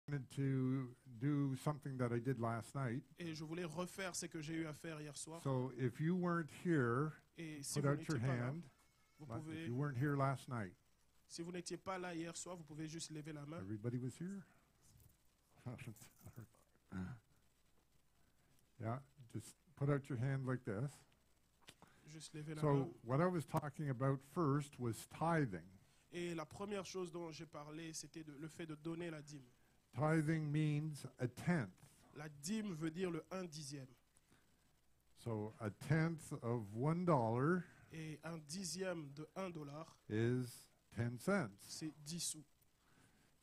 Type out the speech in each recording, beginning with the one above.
wanted to do something that I did last night. Et je voulais refaire ce que j'ai eu à faire hier soir. So if you weren't here, Et si put vous out your n'étiez pas là, hand. vous If pouvez, you weren't here last night, si vous n'étiez pas là hier soir, vous pouvez juste lever la main. everybody was here? Yeah, just put out your hand like this. Juste lever la main. So what I was talking about first was tithing. Et la première chose dont j'ai parlé, c'était le fait de donner la dîme. Tithing means a tenth. La dîme veut dire le 1/10. So a tenth of $1 Et un dixième de $1, is 10 cents. c'est 10 sous.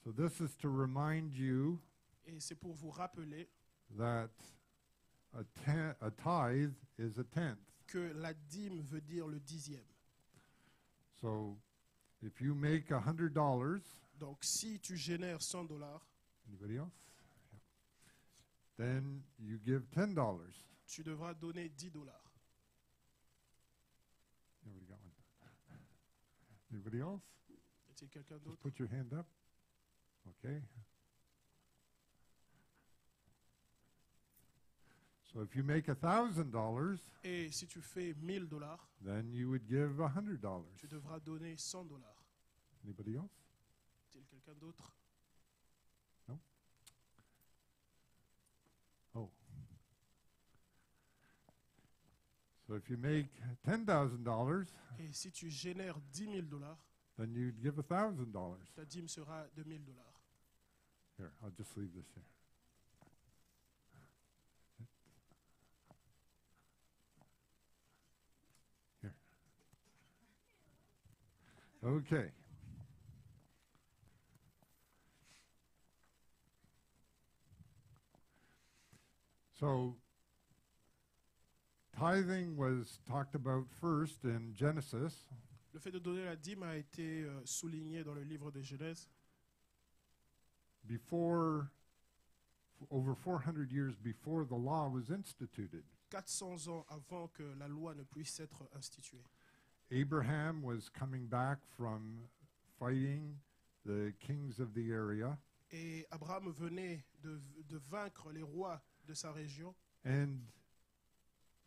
So this is to remind you Et c'est pour vous rappeler that a tithe is a tenth. que la dîme veut dire le dixième. So if you make $100, Donc si tu génères $100, anybody else? Yeah. Then you give $10. tu devras donner $10. Nobody got one. Anybody else? Y a-t-il quelqu'un Just d'autre? put your hand up. Okay. So if you make $1,000, Et si tu fais $1000, then you would give $100. tu devras donner $100. Anybody else? Y a-t-il quelqu'un d'autre? Oh. So if you make $10,000, Et si tu génères $10 000, then you'd give $1,000. ta dîme sera de $1000. Here, I'll just leave this here. Here. Okay. So, tithing was talked about first in Genesis, Le fait de donner la dîme a été souligné dans le livre de Genèse. before, over 400 years before the law was instituted. 400 ans avant que la loi ne puisse être instituée. Abraham was coming back from fighting the kings of the area, Et Abraham venait de vaincre les rois de sa région. and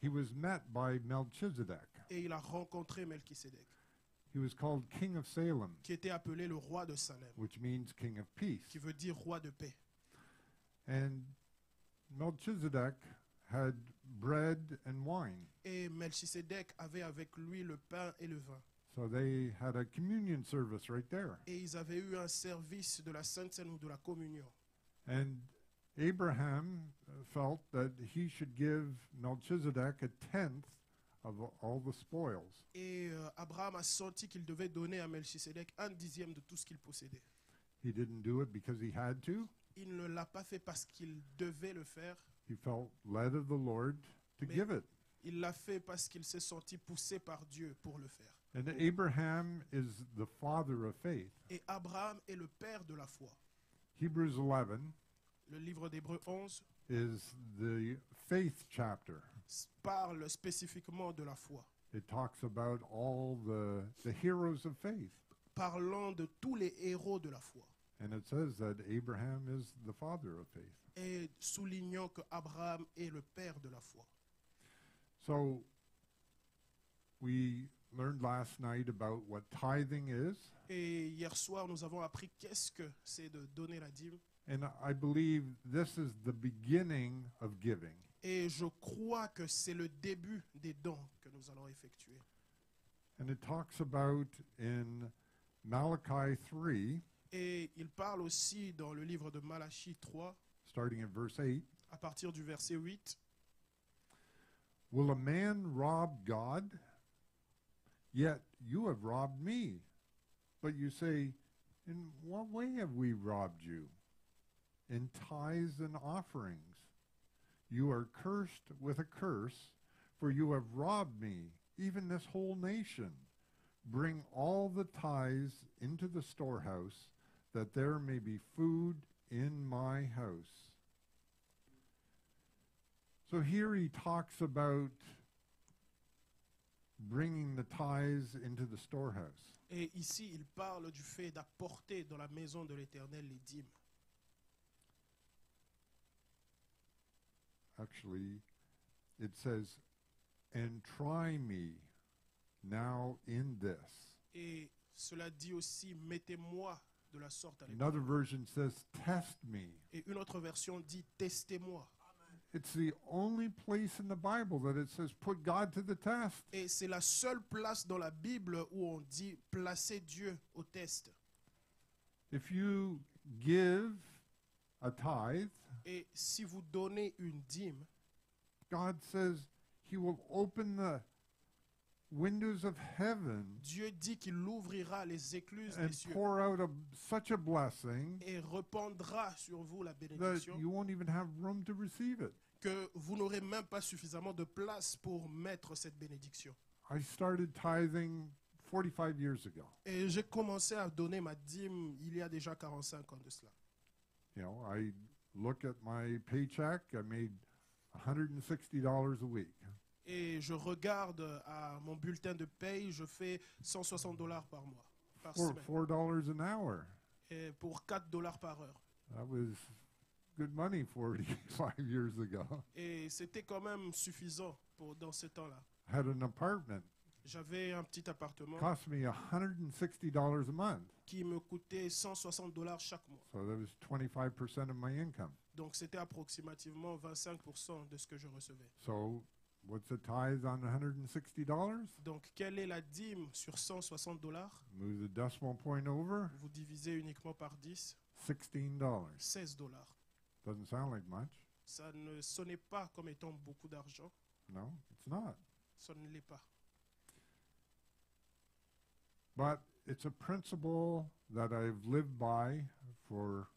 he was met by Melchizedek. Et il a rencontré Melchisédek, He was called King of Salem, qui était appelé le roi de Salem, which means King of Peace. qui veut dire roi de paix. And Melchizedek had bread and wine. Et Melchisédek avait avec lui le pain et le vin. So they had a communion service right there. Et ils avaient eu un service de la Sainte Seine ou de la communion. And Abraham felt that he should give Melchizedek a tenth of all the spoils. Et Abraham a senti qu'il devait donner à Melchisédek 1/10 de tout ce qu'il possédait. He didn't do it because he had to. Il ne l'a pas fait parce qu'il devait le faire. He felt led of the Lord to Mais- give it. Il l'a fait parce qu'il s'est senti poussé par Dieu pour le faire. And Abraham is the father of faith. Et Abraham est le père de la foi. Hebrews 11 Le livre d'Hébreux 11 is the faith chapter. parle spécifiquement de la foi, It talks about all the heroes of faith. parlant de tous les héros de la foi And it says that Abraham is the father of faith. et soulignant que Abraham est le père de la foi. So we learned last night about what tithing is. Et hier soir, nous avons appris qu'est-ce que c'est de donner la dîme. And I believe this is the beginning of giving. Et je crois que c'est le début des dons que nous allons effectuer. And it talks about in Malachi 3, Et il parle aussi dans le livre de Malachie 3, starting at verse 8, à partir du verset 8. will a man rob God? Yet you have robbed me. But you say, in what way have we robbed you? In tithes and offerings. You are cursed with a curse, for you have robbed me, even this whole nation. Bring all the tithes into the storehouse, that there may be food in my house. So here he talks about bringing the tithes into the storehouse. Et ici, il parle du fait d'apporter dans la maison de l'Éternel les dîmes. actually, it says, and try me now in this. Et cela dit aussi, mettez-moi de la sorte à Another l'épreuve. version says, test me. Et une autre version dit, testez-moi. It's the only place in the Bible that it says, put God to the test. Et c'est la seule place dans la Bible où on dit, placez Dieu au test. If you give a tithe, Et si vous donnez une dîme, God says he will open the windows of heaven Dieu dit qu'il ouvrira les écluses and des cieux pour out such a blessing et répandra sur vous la that bénédiction you won't even have room to receive it. que vous n'aurez même pas suffisamment de place pour mettre cette bénédiction. I started tithing 45 years ago. Et j'ai commencé à donner ma dîme il y a déjà 45 ans de cela. You know, I look at my paycheck, I made $160 a week. Et je regarde à mon bulletin de paye, je fais $160 par mois, par For semaine, $4 an hour. et pour $4 par heure. That was good money 45 years ago. Et c'était quand même suffisant dans ce temps-là. I had an apartment. J'avais un petit appartement Cost me $160 a month. qui me coûtait $160 chaque mois. So that was 25% of my income. Donc c'était approximativement 25% de ce que je recevais. So what's the tithe on $160? Donc quelle est la dîme sur $160? Move the decimal point over, Vous divisez uniquement par 10, $16. $16. Doesn't sound like much. Ça ne sonnait pas comme étant beaucoup d'argent. No, it's not. Ça ne l'est pas. But it's a principle that I've lived by for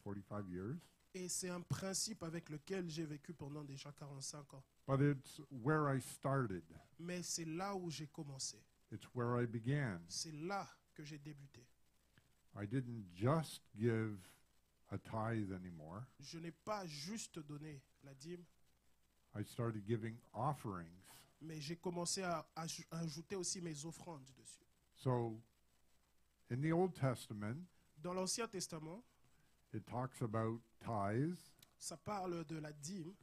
45 years. Et c'est un principe avec lequel j'ai vécu pendant déjà 45 ans. But it's where I started. Mais c'est là où j'ai commencé. It's where I began. C'est là que j'ai débuté. I didn't just give a tithe anymore. Je n'ai pas juste donné la dîme, I started giving offerings. mais j'ai commencé à ajouter aussi mes offrandes dessus. So in the Old Testament, Dans l'Ancien Testament, it talks about tithes. ça parle de la dîme,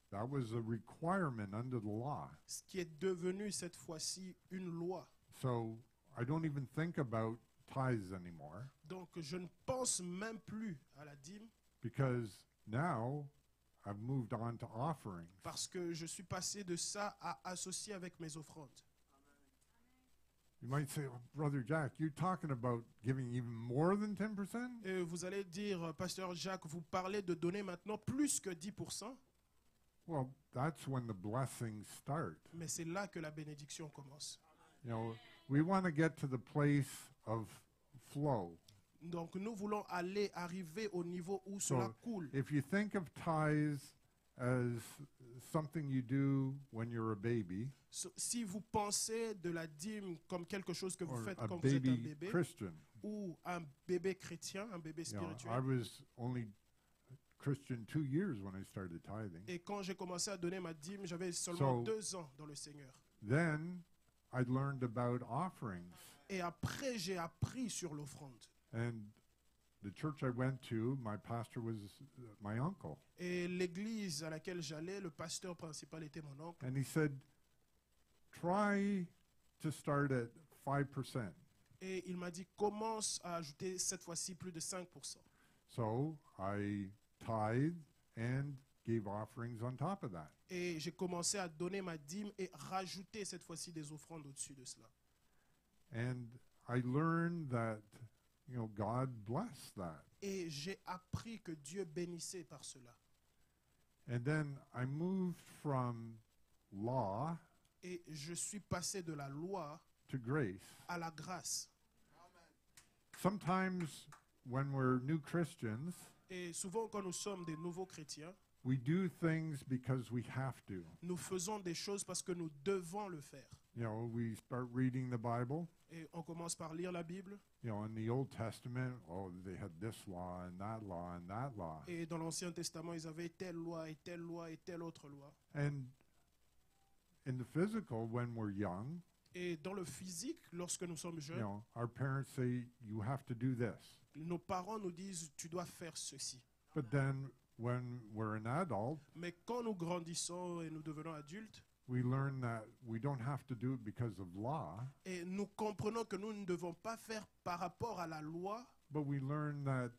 That was a requirement under the law. ce qui est devenu cette fois-ci une loi. So I don't even think about tithes anymore Donc je ne pense même plus à la dîme because now I've moved on to offerings. parce que je suis passé de ça à associer avec mes offrandes. You might say, oh, Brother Jack, you're talking about giving even more than 10%? Et vous allez dire, Pasteur Jacques, vous parlez de donner maintenant plus que 10%, Well, that's when the blessings start. mais c'est là que la bénédiction commence. You know, we want to get to the place of flow. Donc nous voulons arriver au niveau où cela coule. If you think of tithes as something you do when you're a baby, Si vous pensez de la dîme comme quelque chose que vous or faites a quand vous êtes un baby bébé, Christian, ou un bébé chrétien, un bébé you know, I spirituel. was only Christian 2 years when I started tithing. Et quand j'ai commencé à donner ma dîme, j'avais seulement So- 2 ans dans le Seigneur. Then I learned about offerings. Et après, j'ai appris sur l'offrande. And the church I went to, my pastor was my uncle. Et l'église à laquelle j'allais, le pasteur principal était mon oncle. And he said, try to start at 5%. Et il m'a dit, commence à ajouter cette fois-ci plus de 5%. So I tithed and gave offerings on top of that. Et j'ai commencé à donner ma dîme et rajouter cette fois-ci des offrandes au-dessus de cela. And I learned that, you know, God blessed that. Et j'ai appris que Dieu bénissait par cela. And then I moved from law Et je suis passé de la loi to grace. à la grâce. Sometimes when we're new Christians, Et souvent, quand nous sommes des nouveaux chrétiens, we do things because we have to. nous faisons des choses parce que nous devons le faire. You know, we start reading the Bible. Et on commence par lire la Bible. You know, in the Old Testament, oh, they had this law and that law and that law. Et dans l'Ancien Testament, ils avaient telle loi et telle loi et telle autre loi. And in the physical, when we're young, Et dans le physique, lorsque nous sommes you jeunes, know, our parents say, you have to do this. nos parents nous disent, tu dois faire ceci. But then when we're an adult, Mais quand nous grandissons et nous devenons adultes, we learn that we don't have to do it because of law, et nous comprenons que nous ne devons pas faire par rapport à la loi, but we learn that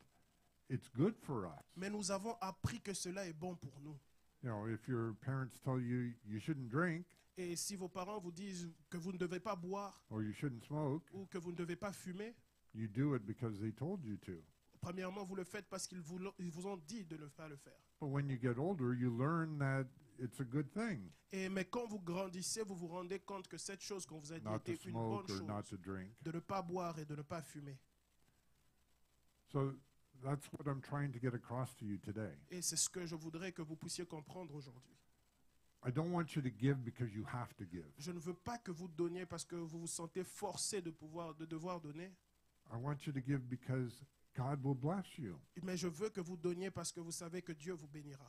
it's good for us. mais nous avons appris que cela est bon pour nous. You know, if your parents tell you you shouldn't drink Et si vos parents vous disent que vous ne devez pas boire or you shouldn't smoke, ou que vous ne devez pas fumer, you do it because they told you to. premièrement, vous le faites parce qu'ils vous ont dit de ne pas le faire. But when you get older, you learn that it's a good thing Mais quand vous grandissez, vous vous rendez compte que cette chose qu'on vous a dit not to était une bonne smoke or not chose, to drink. de ne pas boire et de ne pas fumer. So that's what I'm trying to get across to you today. Et c'est ce que je voudrais que vous puissiez comprendre aujourd'hui. I don't want you to give because you have to give. Je ne veux pas que vous donniez parce que vous vous sentez forcé de devoir donner, I want you to give because God will bless you. mais je veux que vous donniez parce que vous savez que Dieu vous bénira.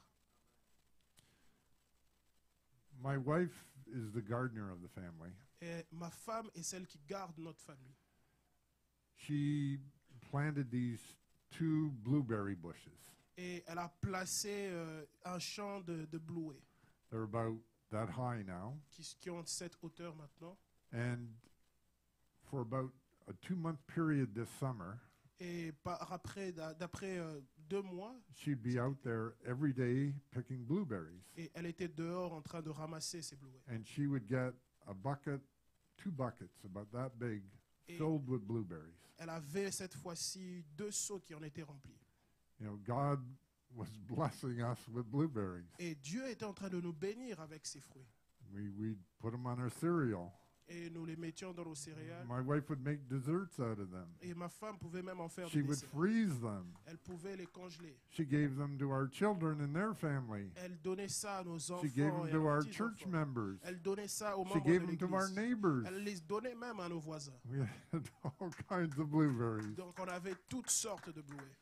My wife is the gardener of the family. Et ma femme est celle qui garde notre famille. She planted these 2 blueberry bushes. Et elle a placé un champ de blouets They're about that high now. qui ont cette hauteur maintenant. And for about a 2-month period this summer, Et d'après 2 mois, she'd be out there every day picking blueberries. et elle était dehors en train de ramasser ces blouets. And she would get a bucket, 2 buckets about that big, Et filled with blueberries. elle avait cette fois-ci 2 seaux qui en étaient remplis. You know, God was blessing us with blueberries. Et Dieu était en train de nous bénir avec ces fruits. We'd put them on our cereal. Et nous les mettions dans nos céréales. My wife would make desserts out of them. Et ma femme pouvait même en faire She des would desserts. freeze them. Elle pouvait les congeler. She gave them to our children and their family. Elle donnait ça à nos enfants She gave them et à to nos our petits church enfants. members. Elle donnait ça aux She membres gave de them to our l'église. neighbors. Elle les donnait même à nos voisins. We had all kinds of blueberries. Donc on avait toutes sortes de blouets.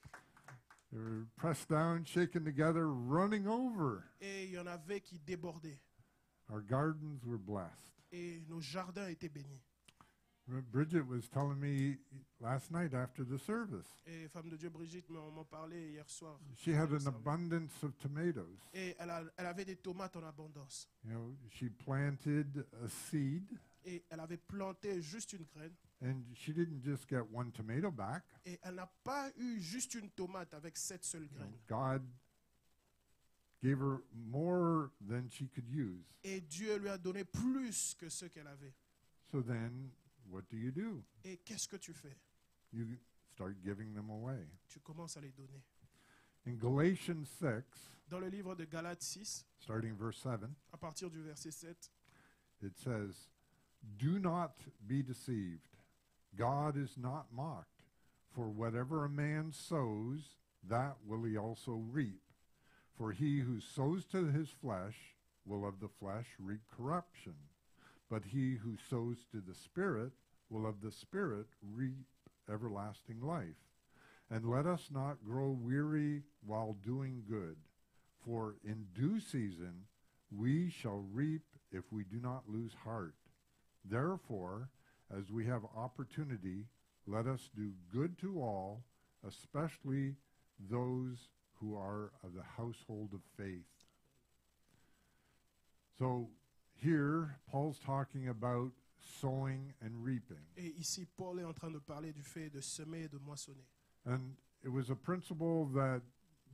They were pressed down, shaken together, running over. Et il y en avait qui débordaient. Our gardens were blessed. Et nos jardins étaient bénis. Bridget was telling me last night after the service. Et femme de Dieu Brigitte m'en parlait hier soir. She had Après le an service. abundance of tomatoes. Et elle avait des tomates en abondance. You know, she planted a seed, Et elle avait planté juste une graine. and she didn't just get 1 tomato back. Et elle n'a pas eu juste une tomate avec cette seule You know, graine. God gave her more than she could use. Et Dieu lui a donné plus que ce qu'elle avait. So then, what do? Et qu'est-ce que tu fais? You start giving them away. Tu commences à les donner. In Galatians 6, Dans le livre de Galates 6, starting verse 7, à partir du verset 7, it says, "Do not be deceived. God is not mocked. For whatever a man sows, that will he also reap. For he who sows to his flesh will of the flesh reap corruption. But he who sows to the Spirit will of the Spirit reap everlasting life. And let us not grow weary while doing good. For in due season we shall reap if we do not lose heart. Therefore, as we have opportunity, let us do good to all, especially those who are of the household of faith." So here, Paul's talking about sowing and reaping. et ici Paul est en train de parler du fait de semer et de moissonner. And it was a principle that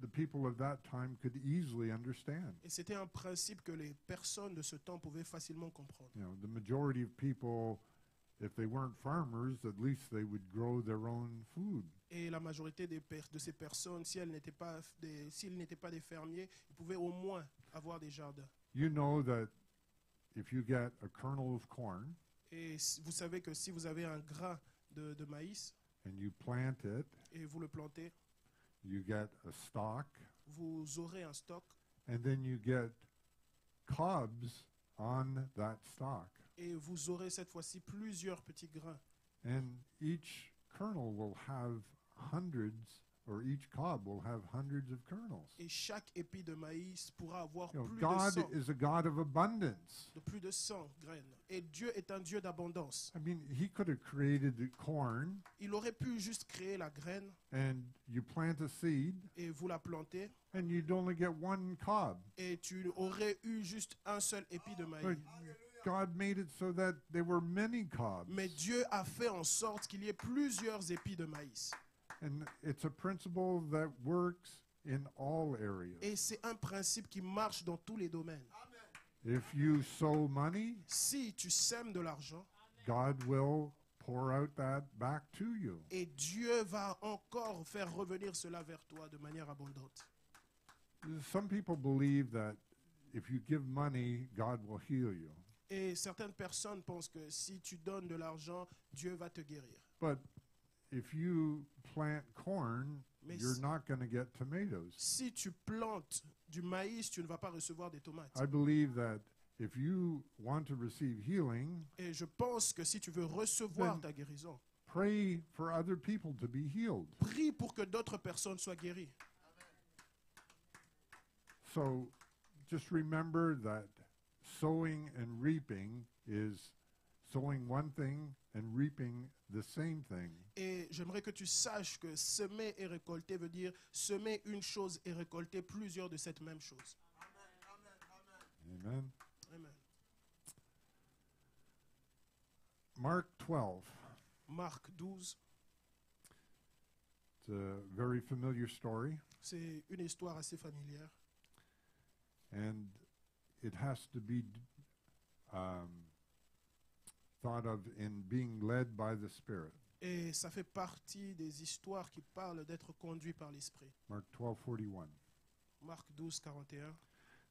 the people of that time could easily understand. Et c'était un principe que les personnes de ce temps pouvaient facilement comprendre. You know, the majority of people, if they weren't farmers, at least they would grow their own food. Et la majorité de ces personnes, s'ils n'étaient pas des fermiers, ils pouvaient au moins avoir des jardins. You know that if you get a kernel of corn Et vous savez que si vous avez un grain de maïs and you plant it, et vous le plantez, you get a stalk, vous aurez un stock and then you get cobs on that stalk. et vous aurez cette fois-ci plusieurs petits grains. And each kernel will have hundreds or each cob will have hundreds of kernels. Et chaque épi de maïs pourra avoir You know, plus de God 100, is a God of abundance. de plus de 100 graines. Et Dieu est un Dieu d'abondance. I mean, he could have created the corn Il aurait pu juste créer la graine and you plant a seed et vous la plantez and you'd only get one cob. et tu aurais eu juste un seul épi de maïs. But God made it so that there were many cobs. Mais Dieu a fait en sorte qu'il y ait plusieurs épis de maïs. And it's a principle that works in all areas. Et c'est un principe qui marche dans tous les domaines. If you sow money, Si tu sèmes de l'argent, God will pour out that back to you. et Dieu va encore faire revenir cela vers toi de manière abondante. Some people believe that if you give money, God will heal you. Et certaines personnes pensent que si tu donnes de l'argent, Dieu va te guérir. But if you plant corn, Mais you're si- not going to get tomatoes. Si tu plantes du maïs, tu ne vas pas recevoir des tomates. I believe that if you want to receive healing, Et je pense que si tu veux recevoir Then- ta guérison, pray for other people to be healed. prie pour que d'autres personnes soient guéries. So just remember that sowing and reaping is sowing one thing and reaping the same thing. Et j'aimerais que tu saches que semer et récolter veut dire semer une chose et récolter plusieurs de cette même chose. Amen. Amen. Mark 12. Marc 12, It's a very familiar story, c'est une histoire assez familière. and it has to be thought of in being led by the Spirit. Et ça fait partie des histoires qui parlent d'être conduit par l'Esprit. Mark 12:41. Marc 12, 41.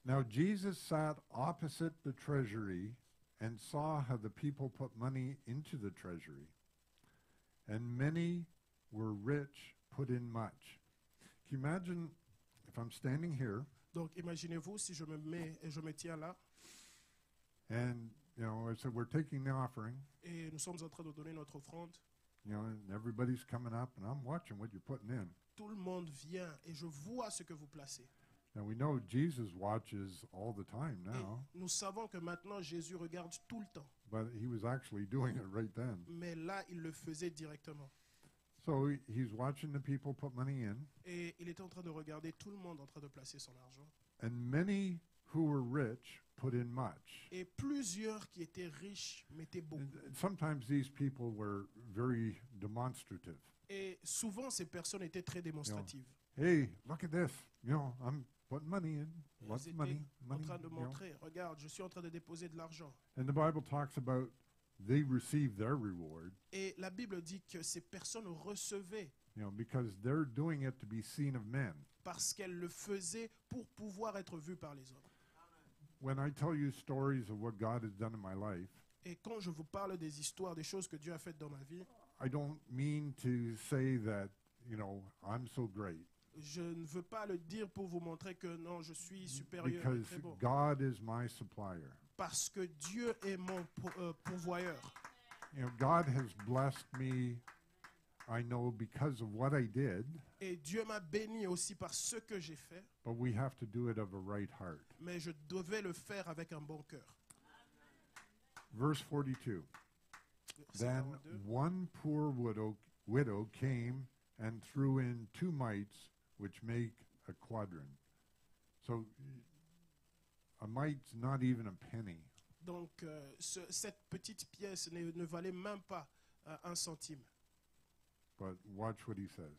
Now Jesus sat opposite the treasury and saw how the people put money into the treasury. And many were rich, put in much. Can you imagine if I'm standing here Donc imaginez-vous si je me mets et je me tiens là and, you know, I said, we're taking the offering, et nous sommes en train de donner notre offrande. you know, and everybody's coming up and I'm watching what you're putting in. Tout le monde vient et je vois ce que vous placez. Now we know Jesus watches all the time Et now, nous savons que maintenant Jésus regarde tout le temps. but he was actually doing it right then. Mais là, il le faisait directement. So he's watching the people put money in, Et il était en train de regarder tout le monde en train de placer son argent. and many who were rich put in much. Et plusieurs qui étaient riches mettaient beaucoup. And sometimes these people were very demonstrative. Et souvent, ces personnes étaient très démonstratives. Hey, look at this. You know, I'm putting money in. Ils What's étaient money? en Money. train de You know. montrer, regarde, je suis en train de déposer de l'argent. And the Bible talks about they received their reward, Et la Bible dit que ces personnes recevaient you know, because they're doing it to be seen of men. parce qu'elles le faisaient pour pouvoir être vues par les hommes. When I tell you stories of what God has done in my life, Et quand je vous parle des histoires, des choses que Dieu a faites dans ma vie, I don't mean to say that, you know, I'm so great, je ne veux pas le dire pour vous montrer que non, je suis supérieur et because très bon. God is my supplier. Parce que Dieu est mon pourvoyeur. You know, God has blessed me, I know, because of what I did, Et Dieu m'a béni aussi par ce que j'ai fait, but we have to do it of a right heart. mais je devais le faire avec un bon cœur. Verse 42. Verset Then 42. one poor widow came and threw in 2 mites, which make a quadrant. So a mite's not even a penny. Donc, cette petite pièce ne valait même pas 1 centime. But watch what he says.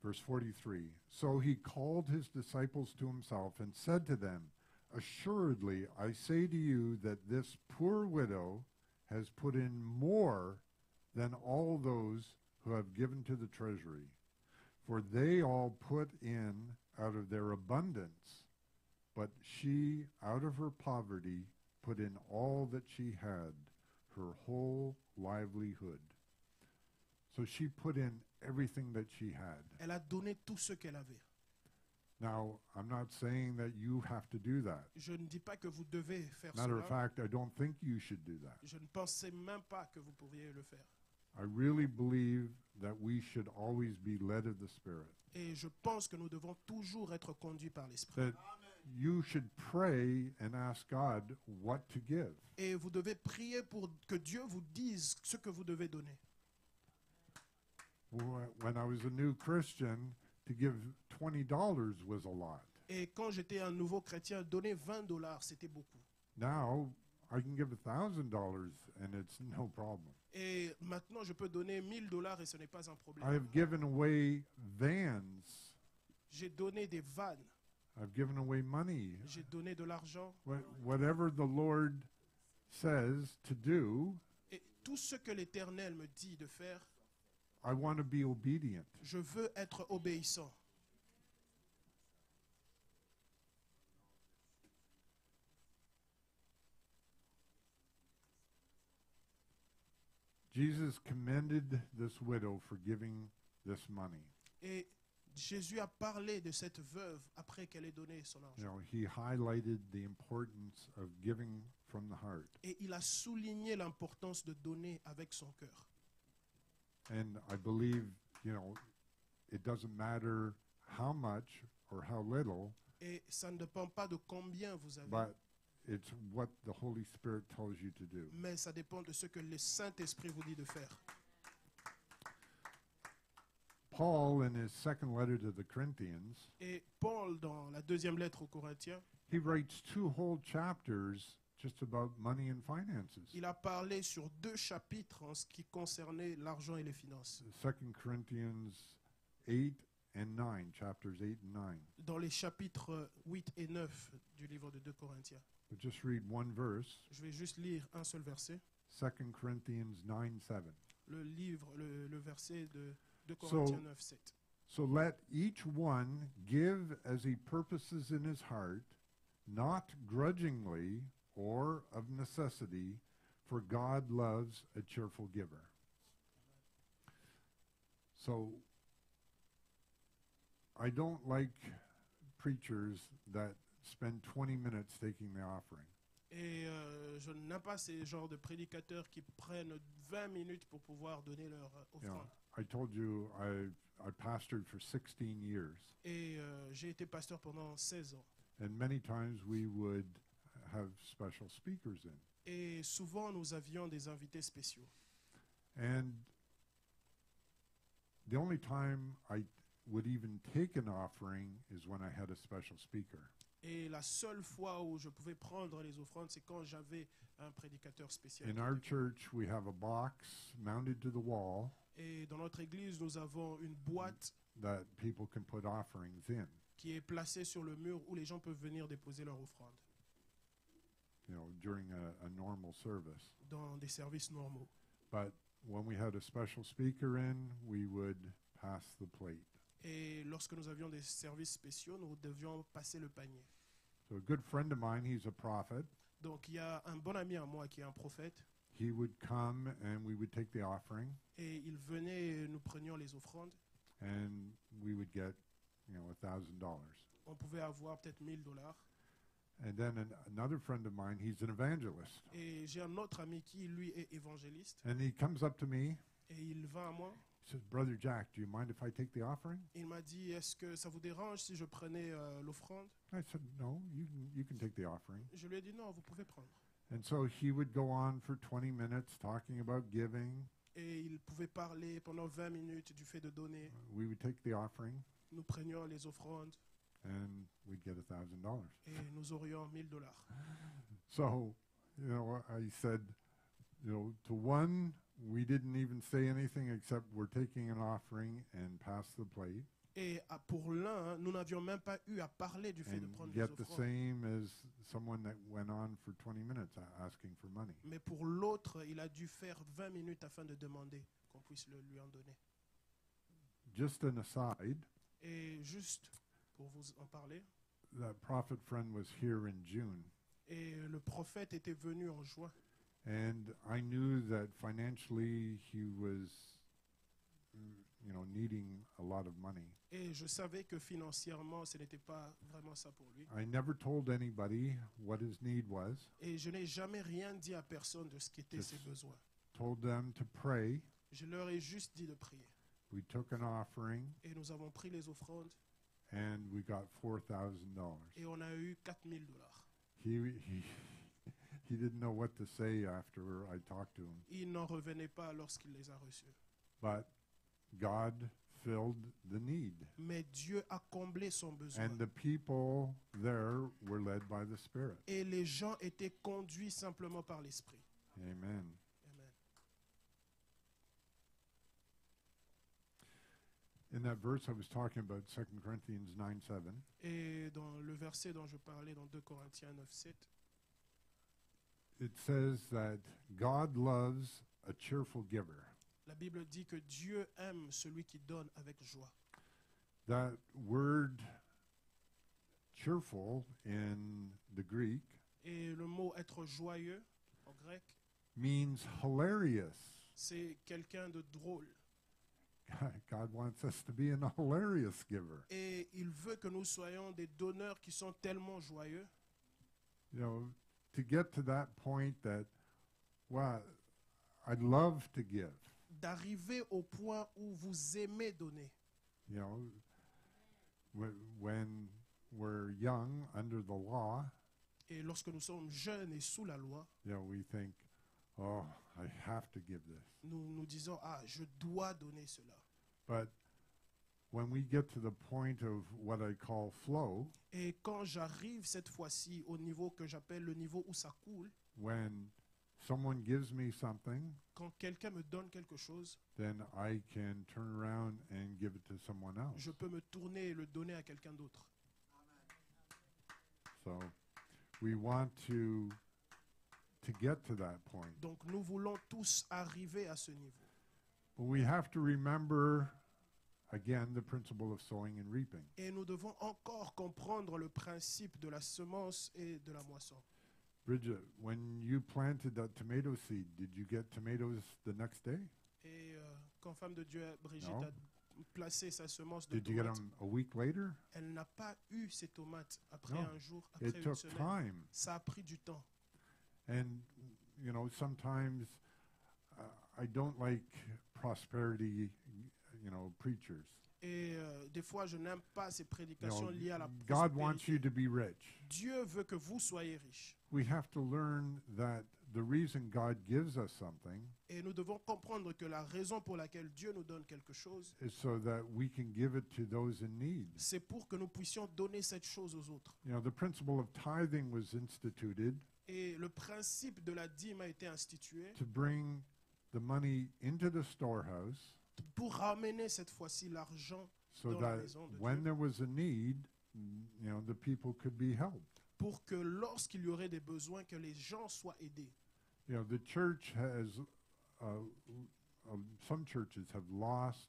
Verse 43. So he called his disciples to himself and said to them, Assuredly, I say to you that this poor widow has put in more than all those who have given to the treasury. For they all put in out of their abundance, but she, out of her poverty, put in all that she had, her whole livelihood. So she put in everything that she had. Elle a donné tout ce qu'elle avait. Now, I'm not saying that you have to do that. Je ne dis pas que vous devez faire Matter cela. of fact, I don't think you should do that. Je ne pensais même pas que vous pourriez le faire. I really believe that we should always be led of the Spirit. Et je pense que nous devons toujours être conduits par l'Esprit. That you should pray and ask God what to give. Et vous devez prier pour que Dieu vous dise ce que vous devez donner. When I was a new Christian, to give $20 was a lot. Et quand j'étais un nouveau chrétien, donner $20, c'était beaucoup. Now I can give $1,000 and it's no problem. Et maintenant, je peux donner $1,000 et ce n'est pas un I problème. have given away vans. J'ai donné des vannes, I've given away money. j'ai donné de l'argent. Whatever the Lord says to do, Et tout ce que l'Éternel me dit de faire, I want to be obedient. je veux être obéissant. Jesus commended this widow for giving this money. Et Jésus a parlé de cette veuve après qu'elle ait donné son You argent. know, he highlighted the importance of giving from the heart. Et il a souligné l'importance de donner avec son cœur. And I believe, you know, it doesn't matter how much or how little, Et ça ne dépend pas de combien vous avez, but it's what the Holy Spirit tells you to do. mais ça dépend de ce que le Saint-Esprit vous dit de faire. Paul, in his second letter to the Corinthians, Et Paul, dans la deuxième lettre aux Corinthiens, he writes 2 whole chapters just about money and finances. il a parlé sur 2 chapitres en ce qui concernait l'argent et les finances. 2 Corinthians 8 and 9, chapters 8 and 9. Dans les chapitres 8 et 9 du livre de 2 Corinthiens. But just read one verse, Je vais juste lire un seul verset. 2 Corinthians 9, 7. Le verset de 2 Corinthiens 9, 7. So let each one give as he purposes in his heart, not grudgingly or of necessity, for God loves a cheerful giver. So I don't like preachers that spend 20 minutes taking the offering. Et je n'aime pas ces genres de prédicateurs qui prennent 20 minutes pour pouvoir donner leur You know, offrande. I told you I pastored for 16 years, Et j'ai été pasteur pendant 16 ans. and many times we would have special speakers in. Et souvent, nous avions des invités spéciaux. And the only time I would even take an offering is when I had a special speaker. Et la seule fois où je pouvais prendre les offrandes, c'est quand j'avais un prédicateur spécial. In our church, we have a box mounted to the wall Et dans notre église, nous avons une boîte that people can put offerings in, qui est placée sur le mur où les gens peuvent venir déposer leur offrande you know, during a normal service. dans des services normaux. But when we had a special speaker in, we would pass the plate. Et lorsque nous avions des services spéciaux, nous devions passer le panier. So a good friend of mine, he's a prophet. Donc il y a un bon ami à moi qui est un prophète. He would come and we would take the offering Et il venait et nous prenions les offrandes. and we would get, you know, $1,000. On pouvait avoir peut-être $1,000. And then another friend of mine, he's an evangelist. Et j'ai un autre ami qui, lui, est évangéliste. And he comes up to me, Et il vint à moi. he says, Brother Jack, do you mind if I take the offering? Il m'a dit, est-ce que ça vous dérange si je prenais l'offrande? I said, no, you can take the offering. Je lui ai dit, non, vous pouvez prendre. And so he would go on for 20 minutes talking about giving. Et il pouvait parler pendant 20 minutes du fait de donner. We would take the offering Nous prenions les offrandes and we'd get $1,000. et nous aurions $1,000. So, you know, I said, you know, to one, we didn't even say anything except we're taking an offering and pass the plate. Et pour l'un, nous n'avions même pas eu à parler du fait de And prendre les get the offrandes. same as someone that went on for 20 minutes asking for money. Mais pour l'autre, il a dû faire 20 minutes afin de demander qu'on puisse lui en donner. Just an aside, Et juste pour vous en parler, that prophet friend was here in June, et le prophète était venu en juin. and I knew that financially he was, you know, needing a lot of money. Et je savais que financièrement, ce n'était pas vraiment ça pour lui. I never told anybody what his need was. Et je n'ai jamais rien dit à personne de ce qu'étaient Just- ses besoins. Told them to pray, Je leur ai juste dit de prier. We took an offering, Et nous avons pris les offrandes and we got $4,000. et on a eu $4,000. He he didn't know what to say after I talked to him, Il n'en revenait pas lorsqu'il les a reçus. but God filled the need, Mais Dieu a comblé son besoin. and the people there were led by the Spirit. Et les gens étaient conduits simplement par l'Esprit. Amen. Amen. In that verse, I was talking about 2 Corinthians 9:7. Et dans le verset dont je parlais dans 2 Corinthiens 9:7, It says that God loves a cheerful giver. la Bible dit que Dieu aime celui qui donne avec joie. That word cheerful in the Greek Et le mot être joyeux en grec, means hilarious. c'est quelqu'un de drôle. God wants us to be a hilarious giver. Et il veut que nous soyons des donneurs qui sont tellement joyeux. You know, to get to that point that, wow, I'd love to give. D'arriver au point où vous aimez donner. You know, when we're young under the law, Et lorsque nous sommes jeunes et sous la loi, you know, we think, oh, I have to give this. nous nous disons, ah, je dois donner cela. But when we get to the point of what I call flow, Et quand j'arrive cette fois-ci au niveau que j'appelle le niveau où ça coule, when someone gives me something, quand quelqu'un me donne quelque chose, then I can turn around and give it to someone else. je peux me tourner et le donner à quelqu'un d'autre. So we want to get to that point. Donc nous voulons tous arriver à ce niveau. But we have to remember, again, the principle of sowing and reaping. Et nous devons encore comprendre le principe de la semence et de la moisson. Bridget, when you planted that tomato seed, did you get tomatoes the next day? Et quand femme de Dieu, Brigitte, Non. a placé sa semence de Did you get tomates, them a week later? elle n'a pas eu ces tomates après Non. un jour, après It une took semaine. time. Ça a pris du temps. And, you know, sometimes I don't like prosperity, you know, preachers. Et des fois, je n'aime pas ces You prédications know, liées à la God wants you prospérité. to be rich. Dieu veut que vous soyez riches. We have to learn that the reason God gives us something Et nous devons comprendre que la raison pour laquelle Dieu nous donne quelque chose, is so that we can give it to those in need. c'est pour que nous puissions donner cette chose aux autres. You know, the principle of tithing was instituted Et le principe de la dîme a été institué to bring the money into the storehouse pour ramener cette fois-ci l'argent so dans la that maison de when Dieu, there was a need, you know, the people could be helped. pour que lorsqu'il y aurait des besoins, que les gens soient aidés. You know, the church has, some churches have lost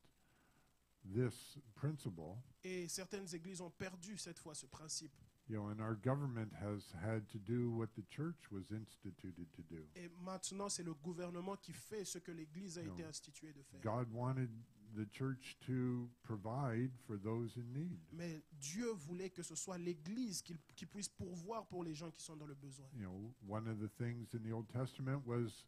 this principle, Et certaines églises ont perdu cette fois ce principe. you know, and our government has had to do what the church was instituted to do. Et maintenant, c'est le gouvernement qui fait ce que l'Église a Non. été instituée de faire. God wanted the church to provide for those in need. Mais Dieu voulait que ce soit l'Église qui puisse pourvoir pour les gens qui sont dans le besoin. You know, one of the things in the Old Testament was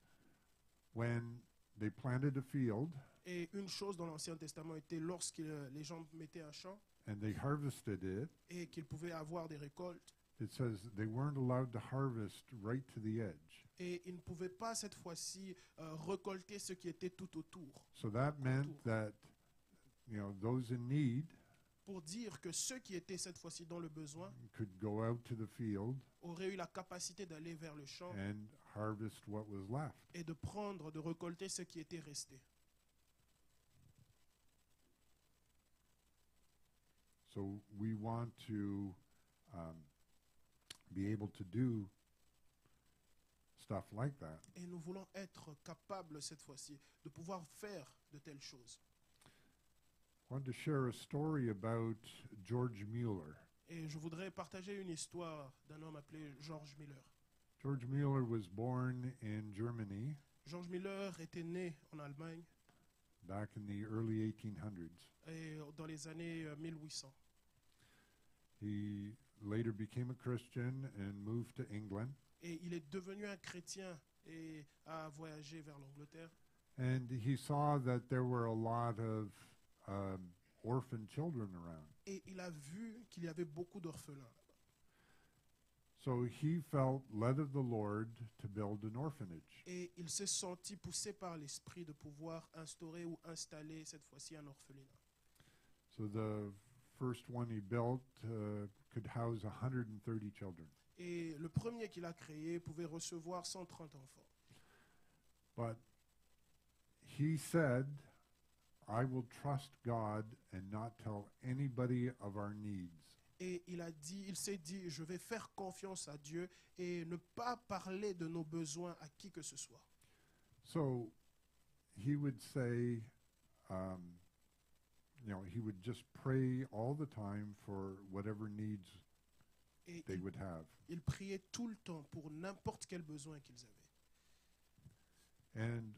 when they planted a field Et une chose dans l'Ancien Testament était lorsque les gens mettaient un champ and they harvested it, et qu'ils pouvaient avoir des récoltes, it says they weren't allowed to harvest right to the edge. et ils ne pouvaient pas cette fois-ci récolter ce qui était tout autour. So that meant Autour. that, you know, those in need Pour dire que ceux qui étaient cette fois-ci dans le besoin could go out to the field auraient eu la capacité d'aller vers le champ and harvest what was left. et de prendre, de récolter ce qui était resté. So we want to be able to do stuff like that. Et nous voulons être capables cette fois-ci de pouvoir faire de telles choses. I want to share a story about George Mueller. Et je voudrais partager une histoire d'un homme appelé George Miller. George Mueller was born in Germany George Miller était né en Allemagne back in the early 1800s. et dans les années 1800. He later became a Christian and moved to England. Et il est devenu un chrétien et a voyagé vers l'Angleterre. And he saw that there were a lot of orphan children around. Et il a vu qu'il y avait beaucoup d'orphelins. So he felt led of the Lord to build an orphanage. Et il s'est senti poussé par l'esprit de pouvoir instaurer ou installer cette fois-ci un orphelinat. So the first one he built could house 130 children. Et le premier qu'il a créé pouvait recevoir 130 enfants. But he said, I will trust God and not tell anybody of our needs. Et il s'est dit, je vais faire confiance à Dieu et ne pas parler de nos besoins à qui que ce soit. So he would say, he would just pray all the time for whatever needs Et they would have. il priait tout le temps pour n'importe quel besoin qu'ils avaient. And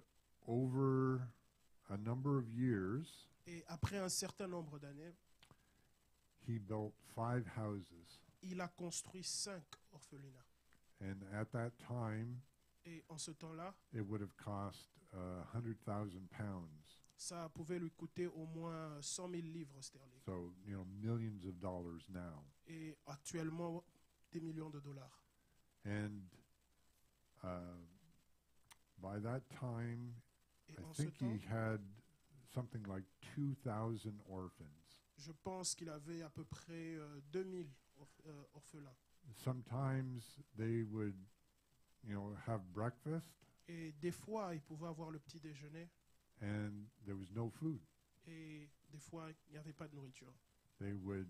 over a number of years, Et après un certain nombre d'années, he built 5 houses. il a construit 5 orphelinats. And at that time, Et en ce temps-là, it would have cost 100,000 pounds. ça pouvait lui coûter au moins 100 000 livres sterling. So, millions of dollars now. Et actuellement, des millions de dollars. And by that time, Et I en ce think temps, he had something like 2,000 orphans. je pense qu'il avait à peu près 2000 orphelins. Sometimes they would, have breakfast Et des fois, il pouvait avoir le petit déjeuner. and there was no food. Et des fois, il n'y avait pas de nourriture. They would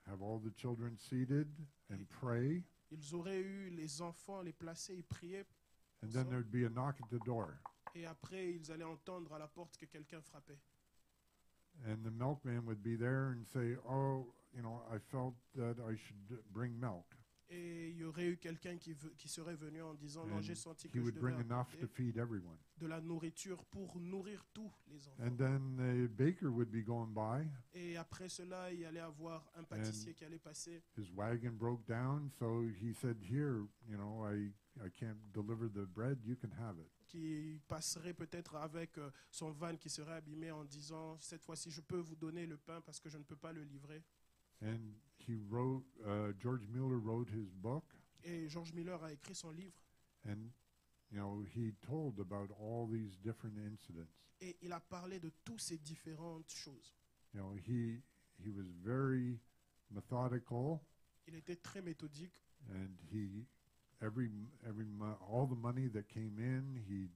have all the children seated and pray, Ils auraient eu les enfants, les placer, ils priaient. and then there'd be a knock at the door. Et après, ils allaient entendre à la porte que quelqu'un frappait. And the milkman would be there and say, oh, I felt that I should bring milk. Et il y aurait eu quelqu'un qui serait venu en disant, non, And j'ai senti he que je would devais bring enough to apporter feed everyone. de la nourriture pour nourrir tous les enfants. And then the baker would be going by. Et après cela, il allait avoir un pâtissier qui allait passer. His wagon broke down, so he said, here, I can't deliver the bread, you can have it. Qui passerait peut-être avec son van qui serait abîmé en disant, cette fois-ci, je peux vous donner le pain parce que je ne peux pas le livrer. And he wrote, George Mueller wrote his book, Et George Miller a écrit son livre and, he told about all these different incidents. et il a parlé de toutes ces différentes choses. He was very methodical, Il était très méthodique and all the money that came in, he'd,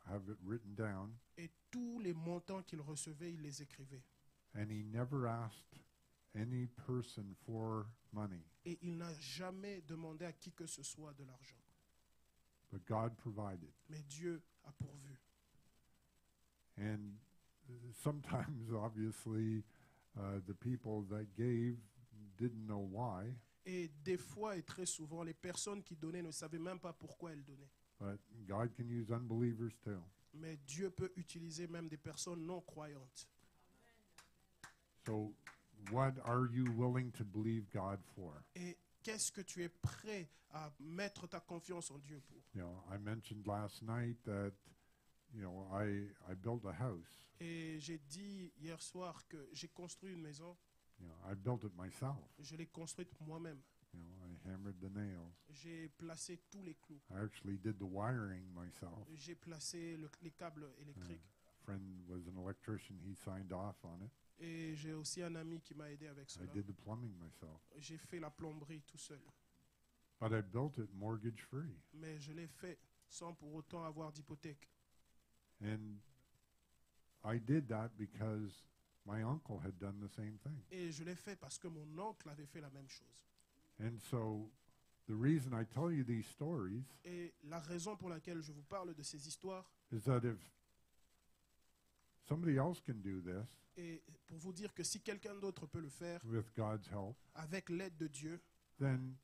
have it written down, et tous les montants qu'il recevait, il les écrivait. and he never asked any person for money, Et il n'a jamais demandé à qui que ce soit de l'argent. but God provided. Mais Dieu a pourvu. And sometimes, obviously, the people that gave didn't know why, Et des fois et très souvent, les personnes qui donnaient ne savaient même pas pourquoi elles donnaient. but God can use unbelievers too. Mais Dieu peut utiliser même des personnes non croyantes. So, what are you willing to believe God for? Et qu'est-ce que tu es prêt à mettre ta confiance en Dieu pour? I mentioned last night that, I built a house. Et j'ai dit hier soir que j'ai construit une maison. I built it myself. Je l'ai construite moi-même. I hammered the nails. J'ai placé tous les clous. I actually did the wiring myself. J'ai placé les câbles électriques. A friend was an electrician. He signed off on it. Et j'ai aussi un ami qui m'a aidé avec I cela. did the plumbing myself. J'ai fait la plomberie tout seul. But I built it mortgage free. Mais je l'ai fait sans pour autant avoir d'hypothèque. And I did that because my uncle had done the same thing. Et je l'ai fait parce que mon oncle avait fait la même chose. And so the reason I tell you these stories Et la raison pour laquelle je vous parle de ces histoires, is that if somebody else can do this et pour vous dire que si quelqu'un d'autre peut le faire with God's help, avec l'aide de Dieu, then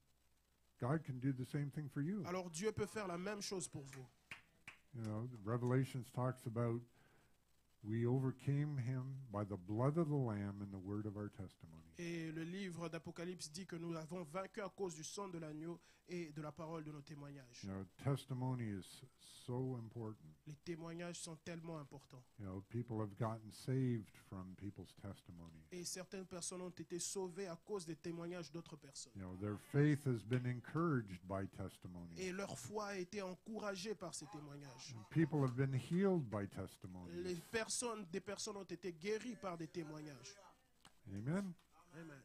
God can do the same thing for you. alors Dieu peut faire la même chose pour vous. Revelations talks about we overcame him by the blood of the Lamb and the word of our testimony. Et le livre d'Apocalypse dit que nous avons vaincu à cause du sang de l'agneau et de la parole de nos témoignages. You know, testimony is so important. Les témoignages sont tellement importants. You know, people have gotten saved from people's testimony. Et certaines personnes ont été sauvées à cause des témoignages d'autres personnes. You know, their faith has been encouraged by testimony. Et leur foi a été encouragée par ces témoignages. People have been healed by testimony. Des personnes ont été guéries par des témoignages. Amen. Amen.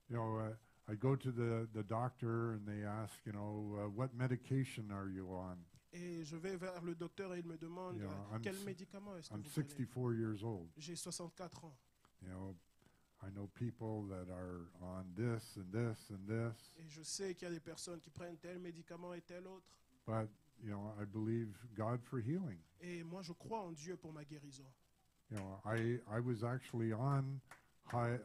You know, I go to the doctor and they ask, you know, what medication are you on? Et je vais vers le docteur et il me demande Yeah, quel médicament est-ce que I'm vous prenez. 64 years old. J'ai 64 ans. You know, I know people that are on this and this and this, Et je sais qu'il y a des personnes qui prennent tel médicament et tel autre. but you know, I believe God for healing. Et moi, je crois en Dieu pour ma guérison. You know, I was actually on high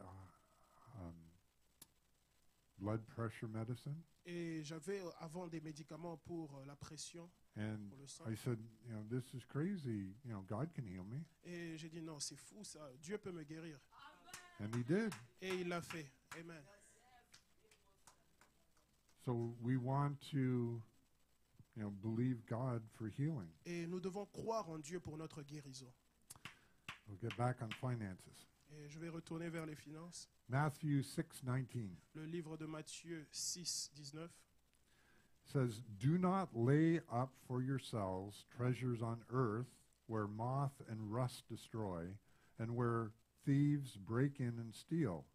blood pressure medicine, Et j'avais avant des médicaments pour la pression, and pour le sang. I said, you know, this is crazy. You know, God can heal me, Et j'ai dit non, c'est fou ça. Dieu peut me guérir. and He did. Et il l'a fait. Amen. So we want to, you know, believe God for healing. Et nous devons croire en Dieu pour notre guérison. We'll get back on finances. Et je vais retourner vers les finances. Matthew 6:19 Le livre de Matthieu 6, 19. says, "Do not lay up for yourselves treasures on earth, where moth and rust destroy, and where thieves break in and steal.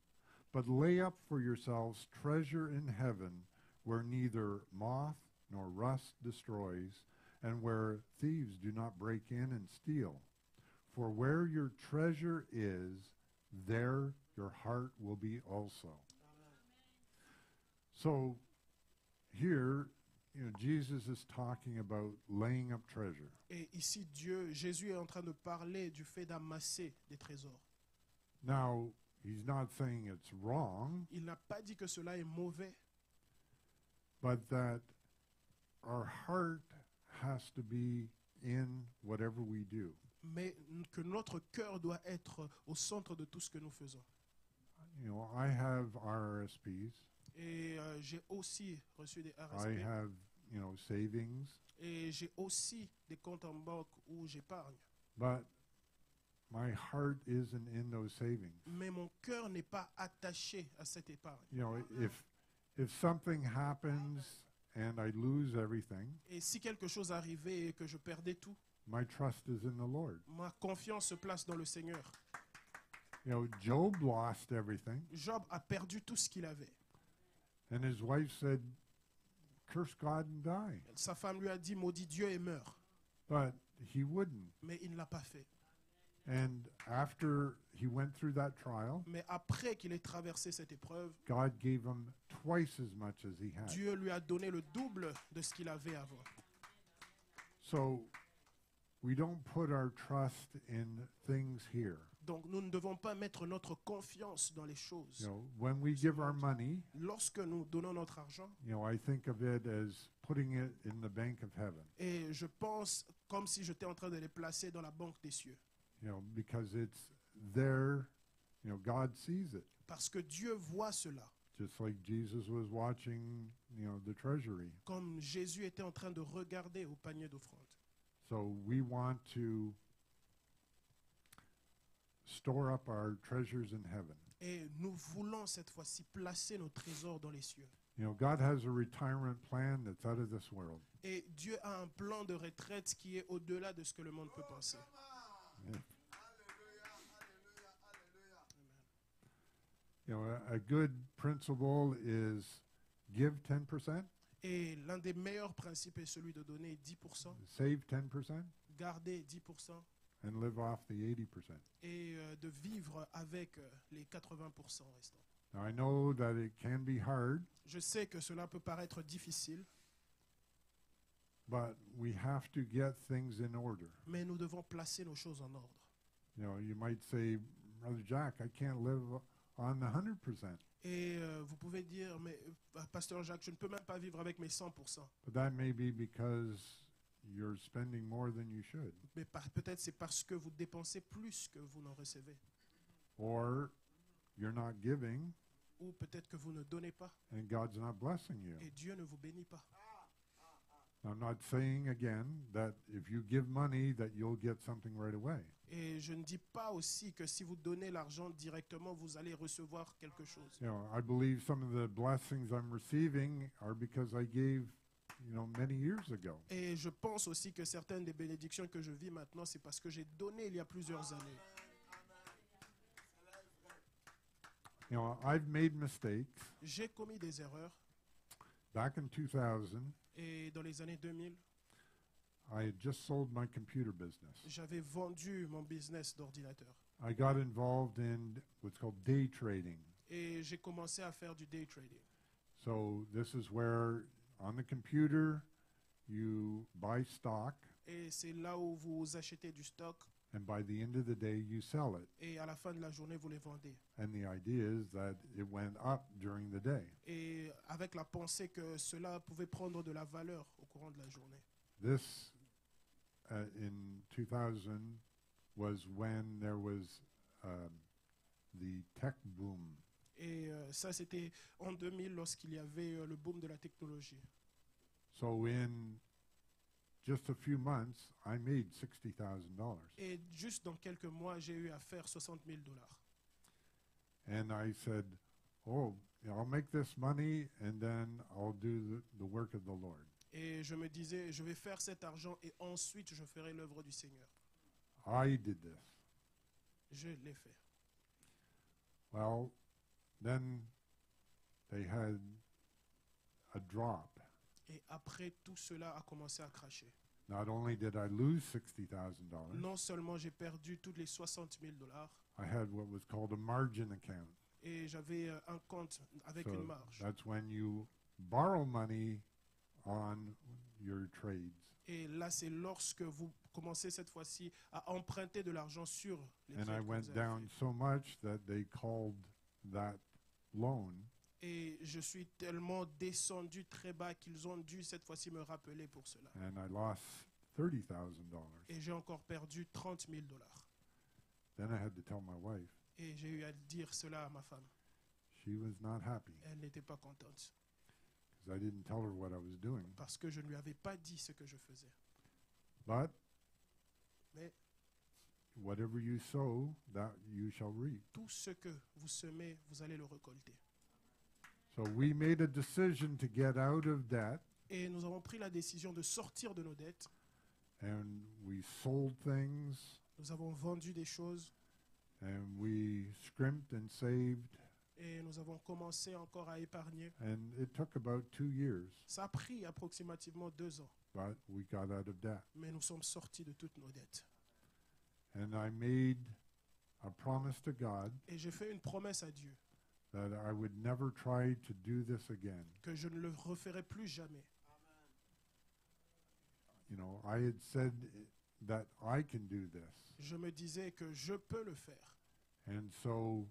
But lay up for yourselves treasure in heaven, where neither moth nor rust destroys, and where thieves do not break in and steal. For where your treasure is, there your heart will be also." So here, you know, Jesus is talking about laying up treasure. Et ici, Jésus est en train de parler du fait d'amasser des trésors. Now, he's not saying it's wrong, Il n'a pas dit que cela est mauvais, but that our heart has to be in whatever we do. mais que notre cœur doit être au centre de tout ce que nous faisons. You know, I have RRSPs, Et j'ai aussi reçu des I RSP. have, you know, savings, Et j'ai aussi des comptes en banque où j'épargne. but my heart isn't in those savings. Mais mon cœur n'est pas attaché à cette épargne. You know, if something happens and I lose everything, Et si quelque chose arrivait et que je perdais tout, my trust is in the Lord. ma confiance se place dans le Seigneur. You know, Job lost everything, Job a perdu tout ce qu'il avait. and his wife said, "Curse God and die." Sa femme lui a dit, maudit Dieu et meurt. But he wouldn't. Mais il ne l'a pas fait. And after he went through that trial, Mais après qu'il ait traversé cette épreuve, God gave him twice as much as he had. Dieu lui a donné le double de ce qu'il avait avant. So we don't put our trust in things here. Donc nous ne devons pas mettre notre confiance dans les You choses. know, when we give our money, Lorsque nous donnons notre argent, you know, I think of it as putting it in the bank of heaven. et je pense comme si j'étais en train de les placer dans la banque des cieux. You know, because it's there, you know, God sees it. Parce que Dieu voit cela. Just like Jesus was watching, you know, the treasury. Comme Jésus était en train de regarder au panier d'offrande. So we want to store up our treasures in heaven. Et nous voulons cette fois-ci placer nos trésors dans les cieux. You know, God has a retirement plan that's out of this world. Et Dieu a un plan de retraite qui est au-delà de ce que le monde peut penser. Yeah. You know, a good principle is give 10%, Et l'un des meilleurs principes est celui de donner 10%, save 10%, garder 10% and live off the 80%. et de vivre avec les 80% restants. Now, I know that it can be hard, Je sais que cela peut paraître difficile, but we have to get things in order. mais nous devons placer nos choses en ordre. You know, you might say, Brother Jack, I can't live on the 100%. Et vous pouvez dire, mais Pasteur Jacques, je ne peux même pas vivre avec mes 100%. But that may be because you're spending more than you should. Mais peut-être c'est parce que vous dépensez plus que vous n'en recevez. Or you're not giving ou peut-être que vous ne donnez pas and God's not blessing you. et Dieu ne vous bénit pas. I'm not saying again that if you give money that you'll get something right away. Et je ne dis pas aussi que si vous donnez l'argent directement, vous allez recevoir quelque chose. You know, I believe some of the blessings I'm receiving are because I gave, many years ago. Et je pense aussi que certaines des bénédictions que je vis maintenant, c'est parce que j'ai donné il y a plusieurs années. I've made mistakes. J'ai commis des erreurs. Back in 2000, Et dans les années 2000, I had just sold my computer business. j'avais vendu mon business d'ordinateur. I got involved in what's called day trading. Et j'ai commencé à faire du day trading. So this is where, on the computer, you buy stock, Et c'est là où vous achetez du stock and by the end of the day, you sell it. et à la fin de la journée, vous les vendez. And the idea is that it went up during the day. Et avec la pensée que cela pouvait prendre de la valeur au courant de la journée. This, in 2000, was when there was the tech boom. Et ça, c'était en 2000 lorsqu'il y avait le boom de la technologie. So in just a few months, I made $60,000. Et juste dans quelques mois, j'ai eu à faire $60 000. And I said, oh, I'll make this money and then I'll do the work of the Lord. Et je me disais, je vais faire cet argent et ensuite je ferai l'œuvre du Seigneur. I did this. Je l'ai fait. Well, then they had a drop. Et après, tout cela a commencé à cracher. Not only did I lose $60,000, Non seulement j'ai perdu tous les $60 000, I had what was called a margin account. et j'avais un compte avec So une marge. that's when you borrow money on your trades. Et là, c'est lorsque vous commencez cette fois-ci à emprunter de l'argent sur les And I trades que went vous avez down fait. so much that they called that loan Et je suis tellement descendu très bas qu'ils ont dû cette fois-ci me rappeler pour cela. and I lost $30,000. Et j'ai encore perdu $30 000. Then I had to tell my wife. Et j'ai eu à dire cela à ma femme. She was not happy Elle n'était pas contente because I didn't tell her what I was doing. parce que je ne lui avais pas dit ce que je faisais. But Mais whatever you sow, that you shall reap. tout ce que vous semez, vous allez le récolter. So we made a decision to get out of debt, Et nous avons pris la décision de sortir de nos dettes. and we sold things, Nous avons vendu des choses and we scrimped and saved, et nous avons commencé encore à épargner. and it took about 2 years, Ça a pris approximativement 2 ans, but we got out of debt. mais nous sommes sortis de toutes nos dettes. And I made a promise to God Et j'ai fait une promesse à Dieu that I would never try to do this again. que je ne le referai plus jamais. I had said that I can do this. Je me disais que je peux le faire. And so,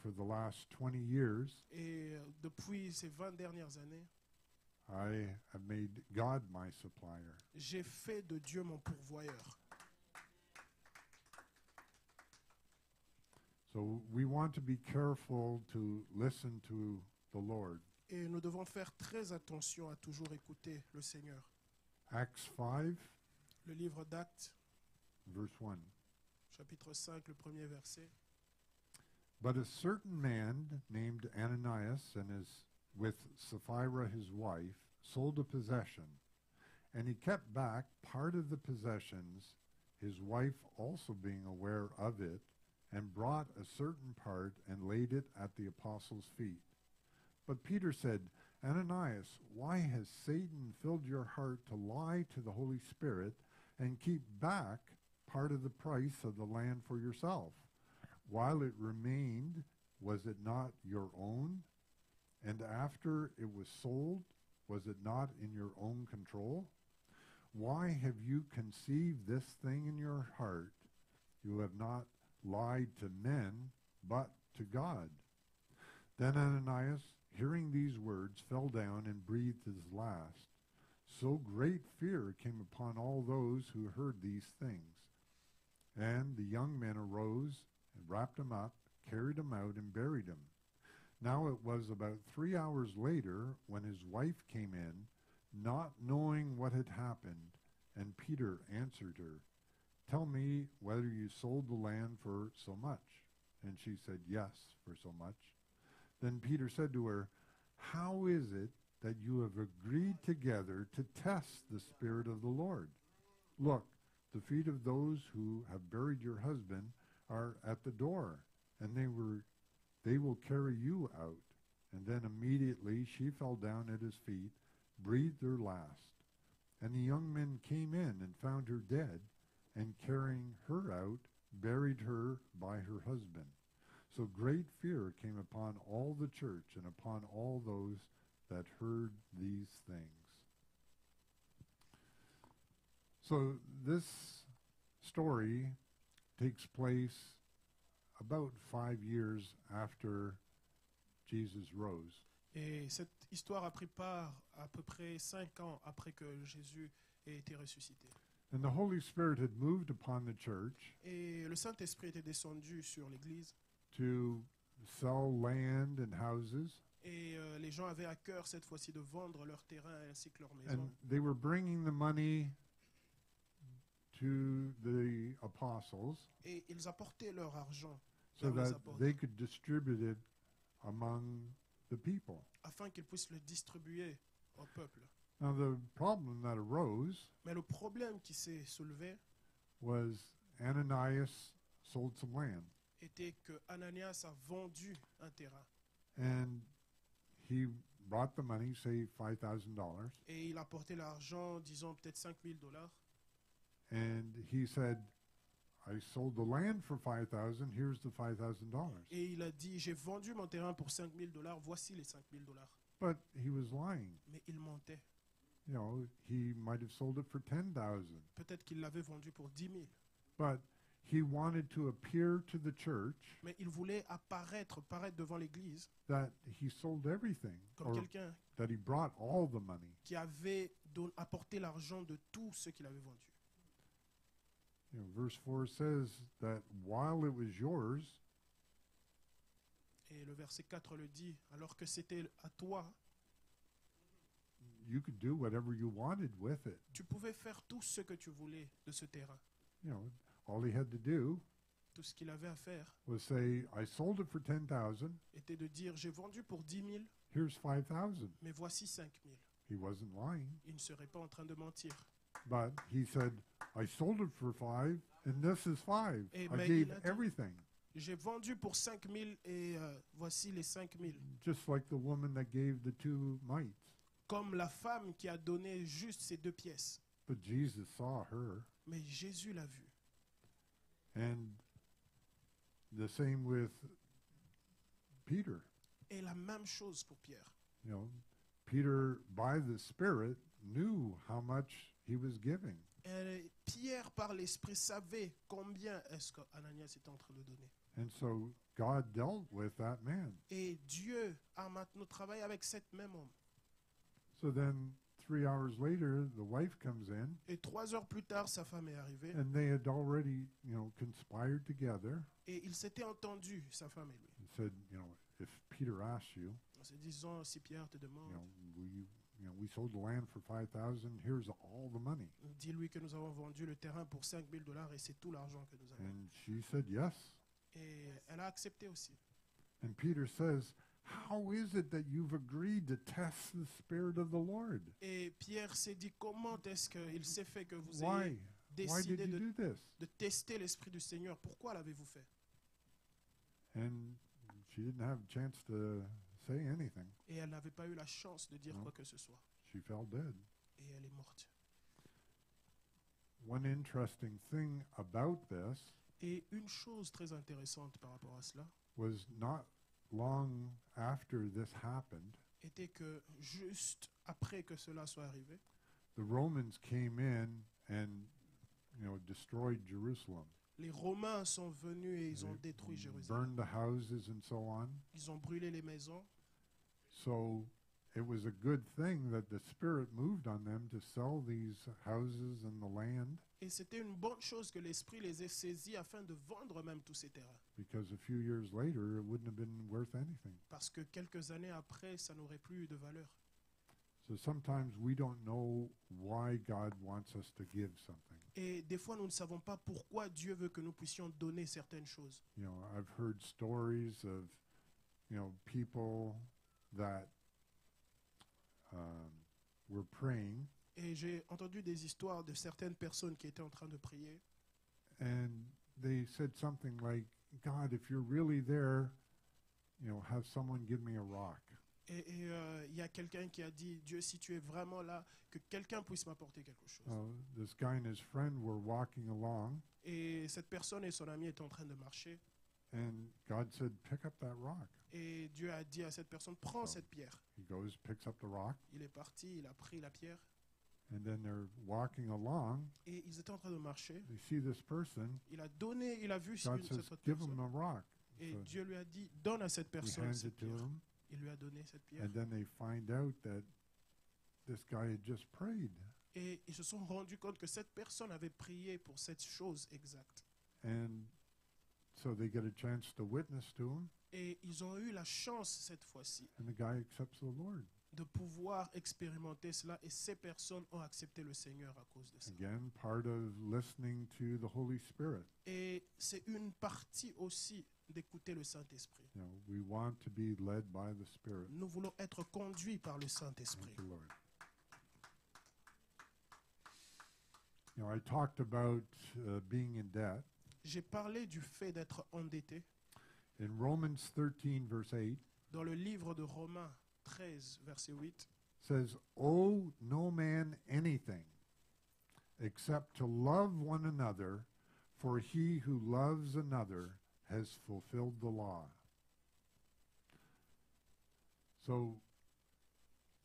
for the last 20 years, Et depuis ces 20 dernières années, I have made God my supplier. j'ai fait de Dieu mon pourvoyeur. So we want to be careful to listen to the Lord. Et nous devons faire très attention à toujours écouter le Seigneur. Acts 5, Le livre d'Actes, verse 1. chapitre 5, le premier verset. But a certain man named Ananias and with Sapphira his wife sold a possession, and he kept back part of the possessions, his wife also being aware of it, and brought a certain part and laid it at the apostles' feet. But Peter said, Ananias, why has Satan filled your heart to lie to the Holy Spirit and keep back part of the price of the land for yourself? While it remained, was it not your own? And after it was sold, was it not in your own control? Why have you conceived this thing in your heart? You have not lied to men, but to God. Then Ananias, hearing these words, fell down and breathed his last. So great fear came upon all those who heard these things. And the young men arose and wrapped him up carried him out, and buried him. Now it was about 3 hours later when his wife came in, not knowing what had happened, and Peter answered her, "Tell me whether you sold the land for so much." And she said, "Yes, for so much." Then Peter said to her, "How is it that you have agreed together to test the Spirit of the Lord? Look, the feet of those who have buried your husband are at the door, and they will carry you out." And then immediately she fell down at his feet, breathed her last. And the young men came in and found her dead, and carrying her out, buried her by her husband. So great fear came upon all the church and upon all those that heard these things. So this story takes place about 5 years after Jesus rose. Et cette histoire a pris part à peu près 5 ans après que Jésus ait été ressuscité. And the Holy Spirit had moved upon the church Et le Saint-Esprit était descendu sur l'Église. to sell land and houses, Et les gens avaient à cœur cette fois-ci de vendre leurs terrains ainsi que leurs maisons. and they were bringing the money to the apostles Et ils apportaient leur argent so vers les that apôtres they could distribute it among the people. afin qu'ils puissent le distribuer au peuple. Now the problem that arose Mais le problème qui s'est soulevé was Ananias sold some land, était que Ananias a vendu un terrain. and he brought the money, say $5,000, Et il a apporté l'argent, disons peut-être $5,000. and he said, "I sold the land for $5,000. Here's the $5,000." Et il a dit, j'ai vendu mon terrain pour $5,000, voici les $5,000. But he was lying. Mais il mentait. You know, he might have sold it for 10,000. Peut-être qu'il l'avait vendu pour 10 000. But he wanted to appear to the church Mais il voulait paraître devant l'Église that he sold everything, comme or quelqu'un that he brought all the money. qui avait apporté l'argent de tout ce qu'il avait vendu. You know, verse 4 says that while it was yours, Et le verset 4 le dit, alors que c'était à toi, you could do whatever you wanted with it. tu pouvais faire tout ce que tu voulais de ce terrain. You know, all he had to do Tout ce qu'il avait à faire was say, "I sold it for 10,000. était de dire, j'ai vendu pour 10 000, Here's 5,000." mais voici 5 000. He wasn't lying, Il ne serait pas en train de mentir. but he said, "I sold it for 5, and this is 5. Eh I ben, gave il a dit- everything." J'ai vendu pour 5 000 et voici les 5 000. Just like the woman that gave the 2 mites. Comme la femme qui a donné juste ces 2 pièces. But Jesus saw her. Mais Jésus l'a vu. And the same with Peter. Et la même chose pour Pierre. You know, Peter, by the Spirit, knew how much he was giving. Et Pierre, par l'Esprit, savait combien est-ce qu'Ananias était en train de donner. And so God dealt with that man. Et Dieu a maintenant travaillé avec cet même homme. So then 3 hours later, the wife comes in, Et 3 heures plus tard, sa femme est arrivée. and they had already, conspired together Et il s'était entendu, sa femme et lui. and said, if Peter asks you, En se disant, si Pierre te demande, we sold the land for 5,000, here's all the money. dis-lui que nous avons vendu le terrain pour $5,000 et c'est tout l'argent que nous avons. And she said yes. Et elle a accepté aussi. And Peter says, "How is it that you've agreed to test the Spirit of the Lord? Et Pierre s'est dit, comment est-ce qu'il s'est fait que vous Why? ayez Why décidé did you do this?" de tester l'Esprit du Seigneur? Pourquoi l'avez-vous fait? And she didn't have a chance to say anything. Et elle n'avait pas eu la chance de dire Non. quoi que ce soit. She fell dead. Et elle est morte. One interesting thing about this Et une chose très intéressante par rapport à cela was not long after this happened, était que juste après que cela soit arrivé, the Romans came in and, destroyed Jerusalem. les Romains sont venus et ils ont They détruit Jérusalem. burned the houses and so on. Ils ont brûlé les maisons. So it was a good thing that the Spirit moved on them to sell these houses and the land, Et c'était une bonne chose que l'Esprit les ait saisis afin de vendre même tous ces terrains. because a few years later it wouldn't have been worth anything. Parce que quelques années après, ça n'aurait plus eu de valeur. So sometimes we don't know why God wants us to give something. Et des fois, nous ne savons pas pourquoi Dieu veut que nous puissions donner certaines choses. You know, I've heard stories of, people that were praying, Et j'ai entendu des histoires de certaines personnes qui étaient en train de prier. and they said something like, God, if you're really there, have someone give me a rock. Et il y a quelqu'un qui a dit, Dieu, si tu es vraiment là, que quelqu'un puisse m'apporter quelque chose. This guy and his friend were walking along, Et cette personne et son ami étaient en train de marcher. and God said, pick up that rock. Et Dieu a dit à cette personne, prends Oh. cette pierre. He goes, picks up the rock, Il est parti, il a pris la pierre. and then they're walking along. Et ils étaient en train de marcher. They see this person. Il a donné, il a vu God cette says, autre give him personne. a rock. Et So Dieu lui a dit, donne à cette he personne hands cette it to pierre. him, Il lui a donné cette pierre. and then they find out that this guy had just prayed. Et ils se sont rendus compte que cette personne avait prié pour cette chose exacte. And so they get a chance to witness to him, Et ils ont eu la chance cette fois-ci and the guy accepts the Lord. de pouvoir expérimenter cela. Et ces personnes ont accepté le Seigneur à cause de ça. Again, part of listening to the Holy Spirit. Et c'est une partie aussi d'écouter le Saint-Esprit. We want to be led by the Spirit. Nous voulons être conduits par le Saint-Esprit. Thank you, Lord. I talked about being in debt. J'ai parlé du fait d'être endetté. In Romans 13, verse 8, Dans le livre de Romains 13, verset 8, says, owe no man anything except to love one another, for he who loves another has fulfilled the law. So,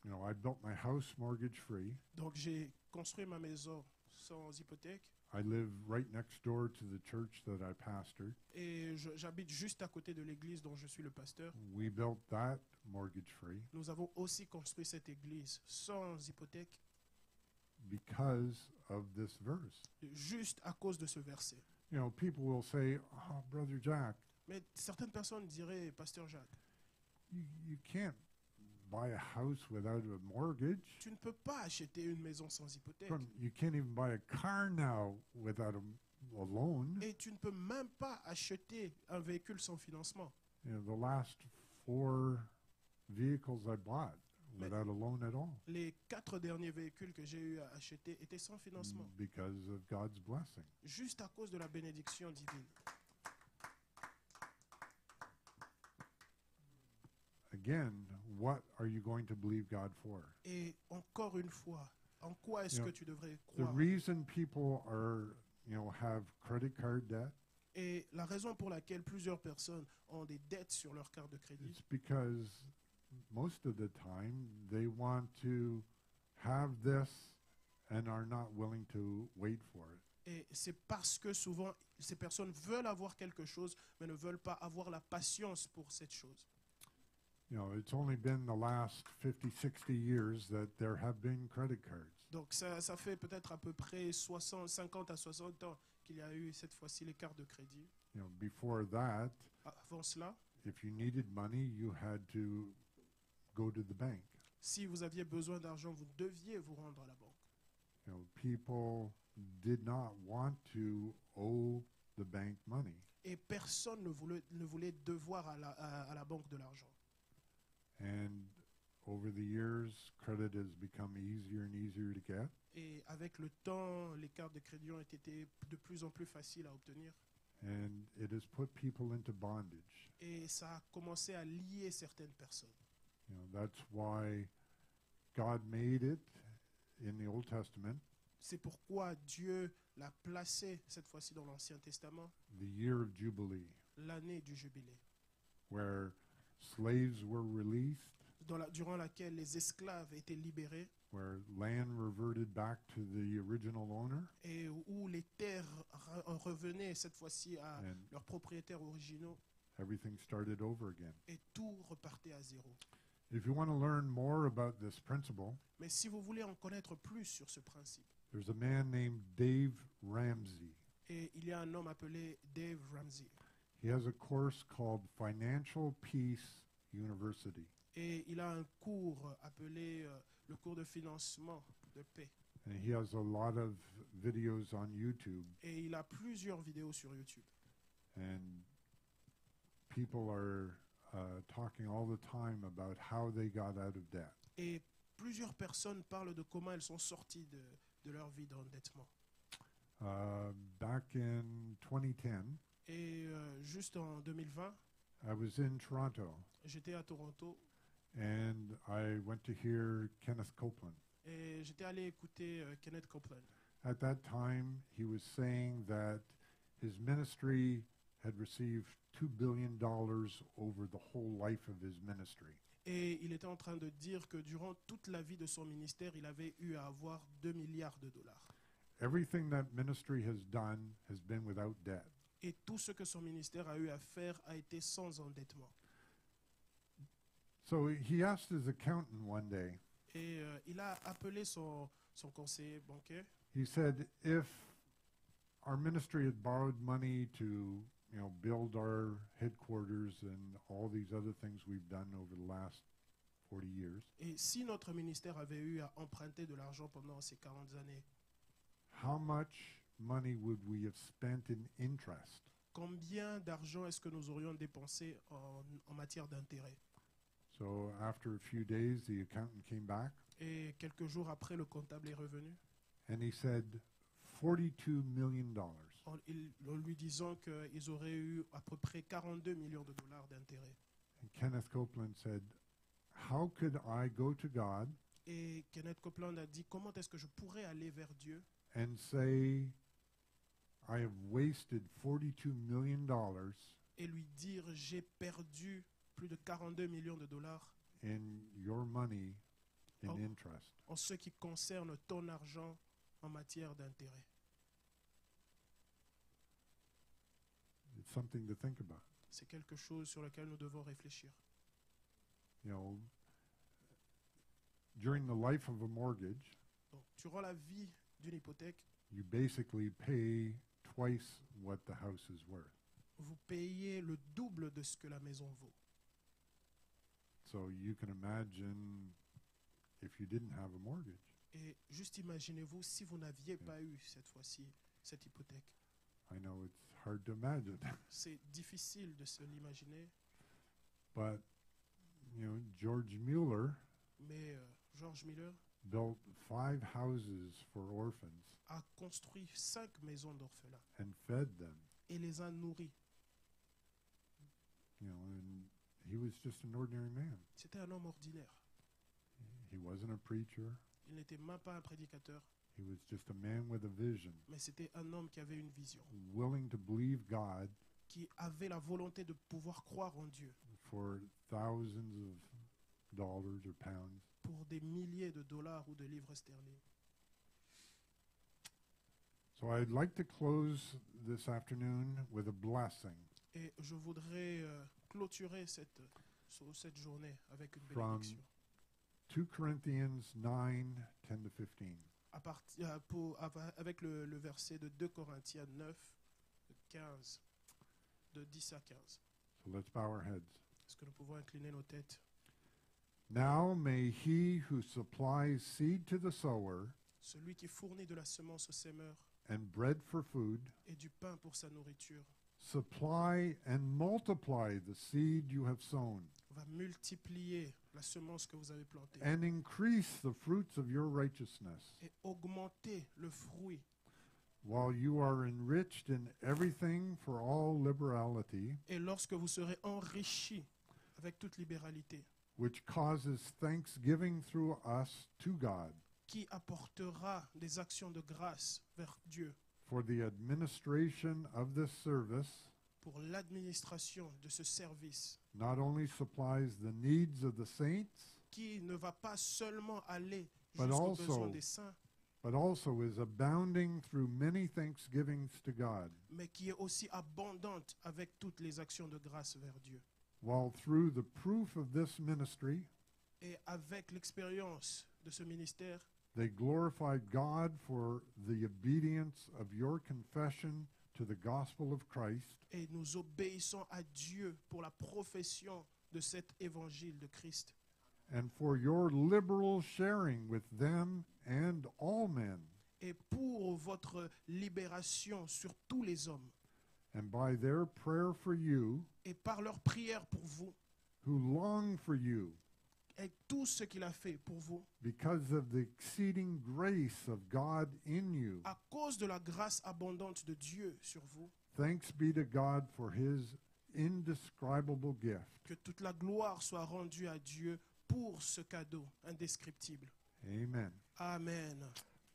I built my house mortgage free. donc j'ai construit ma maison sans hypothèque. I live right next door to the church that I pastored. Et j'habite juste à côté de l'église dont je suis le pasteur. We built that mortgage free Nous avons aussi construit cette église sans hypothèque, because of this verse. juste à cause de ce verset. People will say, oh, Brother Jack, Mais certaines personnes diraient, Pasteur Jacques, you can't buy a house without a mortgage. tu ne peux pas acheter une maison sans hypothèque. You can't even buy a car now without a loan. Et tu ne peux même pas acheter un véhicule sans financement. The last 4 vehicles I bought without a loan at all Les 4 derniers véhicules que j'ai eu à acheter étaient sans financement, because of God's blessing. juste à cause de la bénédiction divine. Again, what are you going to believe God for? Et encore une fois, en quoi est-ce que tu devrais The croire? reason people are, have credit card debt, Et la raison pour laquelle plusieurs personnes ont des dettes sur leur carte de crédit, it's because most of the time they want to have this and are not willing to wait for it. et c'est parce que souvent ces personnes veulent avoir quelque chose, mais ne veulent pas avoir la patience pour cette chose. It's only been the last 50, 60 years that there have been credit cards. Donc ça fait peut-être à peu près 50 à 60 ans qu'il y a eu cette fois-ci les cartes de crédit. Before that, Avant cela, if you needed money, you had to go to the bank. si vous aviez besoin d'argent, vous deviez vous rendre à la banque. People did not want to owe the bank money. Et personne ne voulait devoir à la banque de l'argent. And over the years, credit has become easier and easier to get. Et avec le temps, les cartes de crédit ont été de plus en plus faciles à obtenir. And it has put people into bondage. Et ça a commencé à lier certaines personnes. That's why God made it in the Old Testament, C'est pourquoi Dieu l'a placé cette fois-ci dans l'Ancien Testament, the year of Jubilee, l'année du jubilé, where slaves were released, durant laquelle les esclaves étaient libérés where land reverted back to the original owner, et où les terres revenaient cette fois-ci à and leurs propriétaires originaux everything started over again. et tout repartait à zéro. If you want to learn more about this principle, Mais si vous voulez en connaître plus sur ce principe, there's a man named Dave Ramsey. et il y a un homme appelé Dave Ramsey, He has a course called Financial Peace University. et il a un cours appelé le cours de financement de paix. And he has a lot of videos on YouTube. Et il a plusieurs vidéos sur YouTube. And people are talking all the time about how they got out of debt. Et plusieurs personnes parlent de comment elles sont sorties de leur vie d'endettement. Back in 2010, Et juste en 2020, I was in Toronto j'étais à Toronto and I went to hear Kenneth Copeland. et j'étais allé écouter Kenneth Copeland. At that time, he was saying that his ministry had received $2 billion over the whole life of his ministry. Et il était en train de dire que durant toute la vie de son ministère, il avait eu à avoir 2 milliards de dollars. Everything that ministry has done has been without debt. Et tout ce que son ministère a eu à faire a été sans endettement. So he asked his accountant one day, Et il a appelé son conseiller bancaire. he said, if our ministry had borrowed money to, build our headquarters and all these other things we've done over the last 40 years, Et si notre ministère avait eu à emprunter de l'argent pendant ces 40 années, how much money would we have spent in interest? combien d'argent est-ce que nous aurions dépensé en matière d'intérêt? So after a few days, the accountant came back Et quelques jours après, le comptable est revenu and he said, $42 million. en lui disant qu'ils auraient eu à peu près 42 millions de dollars d'intérêt. And Kenneth Copeland said, how could I go to God Et Kenneth Copeland a dit, comment est-ce que je pourrais aller vers Dieu and say, I have wasted $42 million et lui dire, j'ai perdu plus de 42 millions de dollars in your money in Oh. interest? en ce qui concerne ton argent en matière d'intérêt. It's something to think about. C'est quelque chose sur lequel nous devons réfléchir. During the life of a mortgage, Donc, durant la vie d'une hypothèque, you basically pay twice what the house is worth. vous payez le double de ce que la maison vaut. So you can imagine if you didn't have a mortgage. Et juste imaginez-vous si vous n'aviez pas eu cette fois-ci cette hypothèque. I know it's hard to imagine, C'est difficile de se l'imaginer, but George Mueller mais George Miller built 5 houses for orphans a construit 5 maisons d'orphelins and fed them. et les a nourris. And he was just an ordinary man. C'était un homme ordinaire. He wasn't a preacher. Il n'était même pas un prédicateur, He was just a man with a vision, mais c'était un homme qui avait une vision, willing to believe God qui avait la volonté de pouvoir croire en Dieu for thousands of dollars or pounds. pour des milliers de dollars ou de livres sterling. So I'd like to close this afternoon with a blessing Et je voudrais clôturer cette journée avec une From- bénédiction. 2 Corinthians 9, 10 to 15. Avec le verset de 2 Corinthiens 9, 15, de 10 à 15. So let's bow our heads. Est-ce que nous pouvons incliner nos têtes? Now may he who supplies seed to the sower Celui qui fournit de la semence au semeur and bread for food et du pain pour sa nourriture supply and multiply the seed you have sown va multiplier la semence que vous avez plantée and increase the fruits of your righteousness, et augmenter le fruit, while you are enriched in everything for all liberality, et lorsque vous serez enrichis avec toute libéralité, which causes thanksgiving through us to God qui apportera des actions de grâce vers Dieu for the administration of this service, pour l'administration de ce service, not only supplies the needs of the saints, qui ne va pas seulement aller But jusqu'aux also- besoins des saints, but also is abounding through many thanksgivings to God, mais qui est aussi abondante avec toutes les actions de grâce vers Dieu. while through the proof of this ministry Et avec l'expérience de ce ministère, they glorified God for the obedience of your confession to the gospel of Christ, et nous obéissons à Dieu pour la profession de cet évangile de Christ and for your liberal sharing with them and all men. et pour votre libération sur tous les hommes And by their prayer for you, et par leur prière pour vous who long for you et tout ce qu'il a fait pour vous because of the exceeding grace of God in you. à cause de la grâce abondante de Dieu sur vous. Thanks be to God for his indescribable gift. Que toute la gloire soit rendue à Dieu pour ce cadeau indescriptible. Amen. Amen.